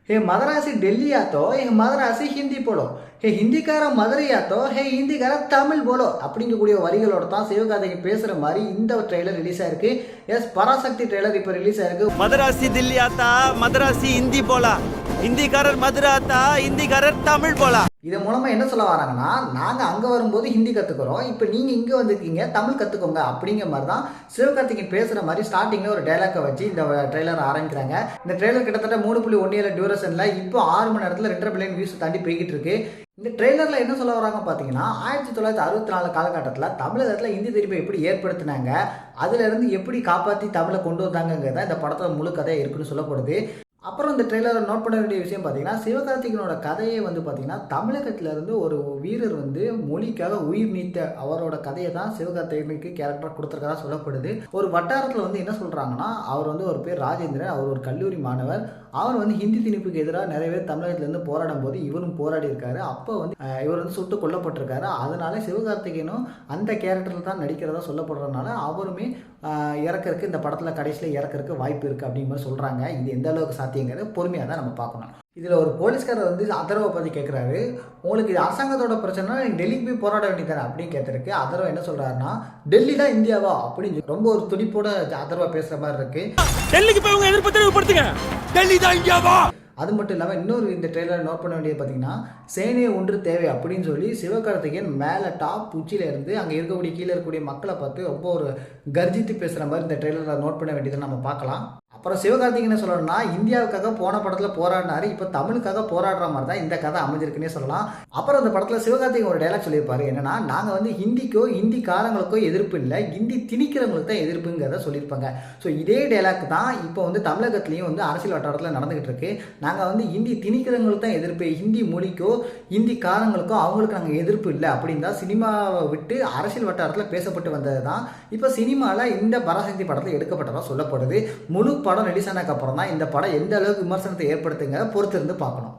हे मद्रासी दिल्ली आतो हे मद्रासी हिंदी போலோ ஹே ஹிந்திக்கார மதுரை ஆத்தோ ஹே ஹிந்திக்கார தமிழ் போலோ அப்படிங்கக்கூடிய வரிகளோட தான் சிவகார்த்திகேயன் பேசுகிற மாதிரி இந்த ட்ரெய்லர் ரிலீஸ் ஆயிருக்கு. எஸ், பராசக்தி ட்ரெய்லர் இப்போ ரிலீஸ் ஆயிருக்கு. மதராசி தில்லி ஆத்தா மதராசி ஹிந்தி போலா, ஹிந்திக்காரர் மதுரை ஆத்தா ஹிந்திக்காரர் தமிழ் போலா. இதன் மூலமா என்ன சொல்ல வராங்கன்னா, நாங்கள் அங்கே வரும்போது ஹிந்தி கற்றுக்குறோம், இப்போ நீங்கள் இங்கே வந்திருக்கீங்க தமிழ் கற்றுக்கோங்க அப்படிங்கிற மாதிரி தான் சிவகார்த்திகேயன் பேசுகிற மாதிரி ஸ்டார்டிங்கில் ஒரு டைலாக்கை வச்சு இந்த ட்ரெய்லர் ஆரம்பிக்கிறாங்க. இந்த ட்ரெய்லர் கிட்டத்தட்ட 3.17 டியூரேஷனில் இப்போ 6 மணி நேரத்தில் 2.5 மில்லியன் வியூஸ் தாண்டி போய்கிட்டு இருக்கு. இந்த ட்ரெய்லரில் என்ன சொல்ல வராங்க பார்த்தீங்கன்னா, 1964 காலகட்டத்தில் தமிழகத்தில் ஹிந்தி திணிப்பை எப்படி ஏற்படுத்தினாங்க, அதிலிருந்து எப்படி காப்பாற்றி தமிழை கொண்டு வந்தாங்கிறத இந்த படத்தில் முழு கதை இருக்குன்னு சொல்லப்படுது. அப்புறம் இந்த ட்ரெய்லரை நோட் பண்ண வேண்டிய விஷயம் பார்த்தீங்கன்னா, சிவகார்த்திகேயனோட கதையை வந்து பார்த்தீங்கன்னா, தமிழகத்திலேருந்து ஒரு வீரர் வந்து மொழிக்காக உயிர் நீத்த அவரோட கதையை தான் சிவகார்த்திகேயனுக்கு கேரக்டர் கொடுத்துருக்கதா சொல்லப்படுது. ஒரு வட்டாரத்தில் வந்து என்ன சொல்கிறாங்கன்னா, அவர் வந்து ஒரு பேர் ராஜேந்திரன், அவர் ஒரு கல்லூரி மாணவர். அவர் வந்து ஹிந்தி திணிப்புக்கு எதிராக நிறைய பேர் தமிழகத்திலேருந்து போராடும் போது இவரும் போராடி இருக்காரு. அப்போ வந்து இவர் வந்து சுட்டு கொல்லப்பட்டிருக்காரு. அதனால சிவகார்த்திகேயனும் அந்த கேரக்டரில் தான் நடிக்கிறதா சொல்லப்படுறதுனால அவருமே இறக்கறதுக்கு இந்த படத்தில் கடைசியில் இறக்கறதுக்கு வாய்ப்பு இருக்குது அப்படிங்கிற மாதிரி சொல்கிறாங்க. இது எந்த அளவுக்கு சாத்தியங்கிறது பொறுமையாக தான் நம்ம பார்க்கணும். இதில் ஒரு போலீஸ்காரர் வந்து அதர்வை பற்றி கேட்குறாரு, உங்களுக்கு இது அரசாங்கத்தோட பிரச்சனை, நீங்கள் டெல்லிக்கு போய் போராட வேண்டியதானே அப்படின்னு கேட்டிருக்கு. அதர்வா என்ன சொல்கிறாருன்னா, டெல்லி தான் இந்தியாவா அப்படின்னு ரொம்ப ஒரு துடிப்போட அதர்வா பேசுகிற மாதிரி இருக்கு. டெல்லிக்கு போய் உங்க எதிர்ப்பு தெளிவுபடுத்துங்க, டெல்லி தான் இந்தியாவா. அது மட்டும் இல்லாமல் இன்னொரு இந்த ட்ரெய்லரை நோட் பண்ண வேண்டியது பார்த்தீங்கன்னா, சேனையை ஒன்று தேவை அப்படின்னு சொல்லி சிவகார்த்திகேயன் மேலே டாப் உச்சியில் இருந்து அங்கே இருக்கக்கூடிய கீழே இருக்கக்கூடிய மக்களை பார்த்து ரொம்ப ஒரு கர்ஜித்து பேசுகிற மாதிரி இந்த ட்ரெய்லரை நோட் பண்ண வேண்டியதை நம்ம பார்க்கலாம். அப்புறம் சிவகார்த்திகேயன் என்ன சொல்லணும்னா, இந்தியாவுக்காக போன படத்தில் போராடினாரு, இப்போ தமிழுக்காக போராடுற மாதிரி தான் இந்த கதை அமைஞ்சிருக்குன்னே சொல்லலாம். அப்புறம் இந்த படத்தில் சிவகார்த்திகேயன் ஒரு டைலாக் சொல்லியிருப்பாரு, என்னன்னா, நாங்கள் வந்து ஹிந்திக்கோ ஹிந்திக்காரங்களுக்கோ எதிர்ப்பு இல்லை, ஹிந்தி திணிக்கிறவங்களுக்கு தான் எதிர்ப்புங்கிறத சொல்லியிருப்பாங்க. ஸோ இதே டைலாக் தான் இப்போ வந்து தமிழகத்துலேயும் வந்து அரசியல் வட்டாரத்தில் நடந்துகிட்டு இருக்கு. நாங்கள் வந்து ஹிந்தி திணிக்கிறவங்களுக்கு தான் எதிர்ப்பு, ஹிந்தி மொழிக்கோ ஹிந்திக்காரங்களுக்கோ அவங்களுக்கு நாங்கள் எதிர்ப்பு இல்லை அப்படின்னு தான் சினிமாவை விட்டு அரசியல் வட்டாரத்தில் பேசப்பட்டு வந்தது தான் இப்போ சினிமாவில் இந்த பராசக்தி படத்தில் எடுக்கப்பட்டதாக சொல்லப்படுது. முழு படம் ரிலீஸ் ஆனதுக்கு அப்புறம் தான் இந்த படம் எந்த அளவுக்கு விமர்சனத்தை ஏற்படுத்துங்க பொறுத்திருந்து பார்க்கணும்.